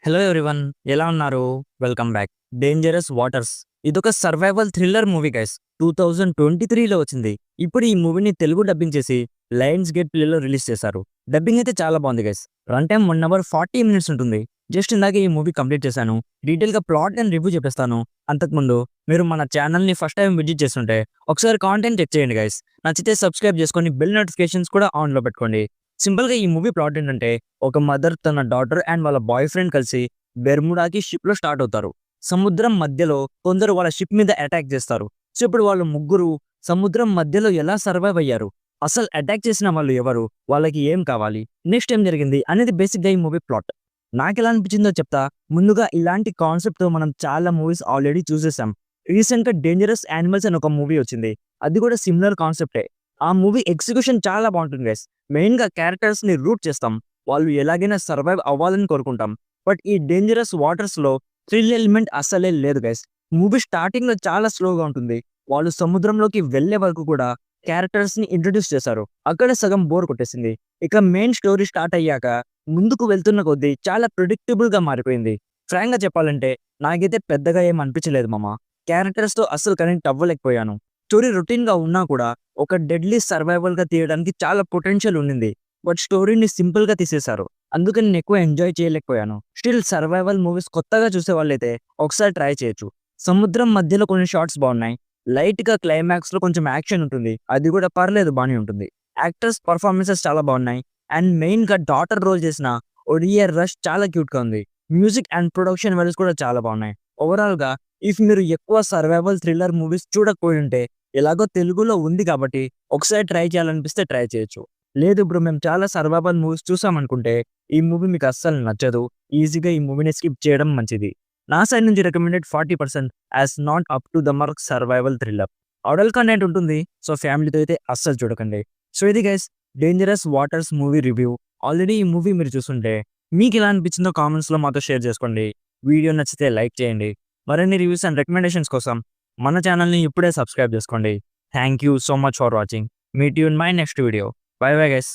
Hello everyone, ఎలా ఉన్నారు? Welcome back. Dangerous waters ఇదొక సర్వైవల్ థ్రిల్లర్ మూవీ గైస్. 2023లో వచ్చింది. ఇప్పుడు ఈ మూవీని తెలుగు డబ్బింగ్ చేసి లయన్స్ గేట్ ప్లేలో రిలీజ్ చేశారు. డబ్బింగ్ అయితే చాలా బాగుంది guys. Run time 1 hour 40 minutes ఉంటుంది. జస్ట్ ఇందాకే ఈ మూవీ కంప్లీట్ చేశాను. డీటెయిల్గా ప్లాట్ అండ్ రివ్యూ చెప్పేస్తాను. అంతకుముందు మీరు మన ఛానల్ని ఫస్ట్ టైం విజిట్ చేస్తుంటే ఒకసారి కాంటెంట్ చెక్ చేయండి గైస్. నచ్చితే సబ్స్క్రైబ్ చేసుకొని బెల్ నోటిఫికేషన్స్ కూడా ఆన్లో పెట్టుకోండి. సింపుల్గా ఈ మూవీ ప్లాట్ ఏంటంటే, ఒక మదర్ తన డాటర్ అండ్ వాళ్ళ బాయ్ ఫ్రెండ్ కలిసి బెర్ముడాకి షిప్ లో స్టార్ట్ అవుతారు. సముద్రం మధ్యలో కొందరు వాళ్ళ షిప్ మీద అటాక్ చేస్తారు. సో ఇప్పుడు వాళ్ళు ముగ్గురు సముద్రం మధ్యలో ఎలా సర్వైవ్ అయ్యారు, అసలు అటాక్ చేసిన వాళ్ళు ఎవరు, వాళ్ళకి ఏం కావాలి, నెక్స్ట్ ఏం జరిగింది అనేది బేసిక్ గా ఈ మూవీ ప్లాట్. నాకు ఎలా అనిపించిందో చెప్తా. ముందుగా ఇలాంటి కాన్సెప్ట్ తో మనం చాలా మూవీస్ ఆల్రెడీ చూసేసాం. రీసెంట్ గా డేంజరస్ యానిమల్స్ అని ఒక మూవీ వచ్చింది. అది కూడా సిమిలర్ కాన్సెప్టే. ఆ మూవీ ఎగ్జిక్యూషన్ చాలా బాగుంటుంది గైస్. మెయిన్ గా క్యారెక్టర్స్ ని రూట్ చేస్తాం. వాళ్ళు ఎలాగైనా సర్వైవ్ అవ్వాలని కోరుకుంటాం. బట్ ఈ డేంజరస్ వాటర్స్ లో థ్రిల్ ఎలిమెంట్ అస్సలే లేదు గైస్. మూవీ స్టార్టింగ్ లో చాలా స్లోగా ఉంటుంది. వాళ్ళు సముద్రంలోకి వెళ్లే వరకు కూడా క్యారెక్టర్స్ ని ఇంట్రడ్యూస్ చేశారు. అక్కడ సగం బోర్ కొట్టేసింది. ఇక మెయిన్ స్టోరీ స్టార్ట్ అయ్యాక ముందుకు వెళ్తున్న కొద్దీ చాలా ప్రిడిక్టబుల్ గా మారిపోయింది. ఫ్రాంక్ గా చెప్పాలంటే నాకైతే పెద్దగా ఏం అనిపించలేదు మామ. క్యారెక్టర్స్ తో అస్సలు కనెక్ట్ అవ్వలేకపోయాను. స్టోరీ రొటీన్ గా ఉన్నా కూడా ఒక డెడ్లీ సర్వైవల్ గా తీయడానికి చాలా పొటెన్షియల్ ఉండింది. బట్ స్టోరీని సింపుల్ గా తీసేశారు. అందుకని నేను ఎక్కువ ఎంజాయ్ చేయలేకపోయాను. స్టిల్ సర్వైవల్ మూవీస్ కొత్తగా చూసే వాళ్ళైతే ఒకసారి ట్రై చేయొచ్చు. సముద్రం మధ్యలో కొన్ని షార్ట్స్ బాగున్నాయి. లైట్ గా క్లైమాక్స్ లో కొంచెం యాక్షన్ ఉంటుంది. అది కూడా పర్లేదు, బాగానే ఉంటుంది. యాక్టర్స్ పర్ఫార్మెన్సెస్ చాలా బాగున్నాయి. అండ్ మెయిన్ గా డాటర్ రోల్ చేసిన ఒడియా రష్ చాలా క్యూట్ గా ఉంది. మ్యూజిక్ అండ్ ప్రొడక్షన్ వాల్యూస్ కూడా చాలా బాగున్నాయి. ఓవరాల్ గా ఇఫ్ మీరు ఎక్కువ సర్వైవల్ థ్రిల్లర్ మూవీస్ చూడకపోయి ఉంటే, ఎలాగో తెలుగులో ఉంది కాబట్టి ఒకసారి ట్రై చేయాలనిపిస్తే ట్రై చేయొచ్చు. లేదు ఇప్పుడు మేము చాలా సర్వైవల్ మూవీస్ చూసామనుకుంటే ఈ మూవీ మీకు అస్సలు నచ్చదు. ఈజీగా ఈ మూవీని స్కిప్ చేయడం మంచిది. నా సైడ్ నుంచి recommended 40% as not up to the mark survival thriller. Adult content ఉంటుంది. సో ఫ్యామిలీతో అయితే అస్సలు చూడకండి. సో ఇది guys, dangerous waters movie review. Already ఈ మూవీ మీరు చూస్తుంటే మీకు ఎలా అనిపించిందో కామెంట్స్ లో మాతో షేర్ చేసుకోండి. వీడియో నచ్చితే లైక్ చేయండి. మరిన్ని రివ్యూస్ అండ్ రికమెండేషన్స్ కోసం మన ఛానల్ని ఇప్పుడే సబ్స్క్రైబ్ చేసుకోండి. Thank you so much for watching. Meet you in my next video. By bye guys.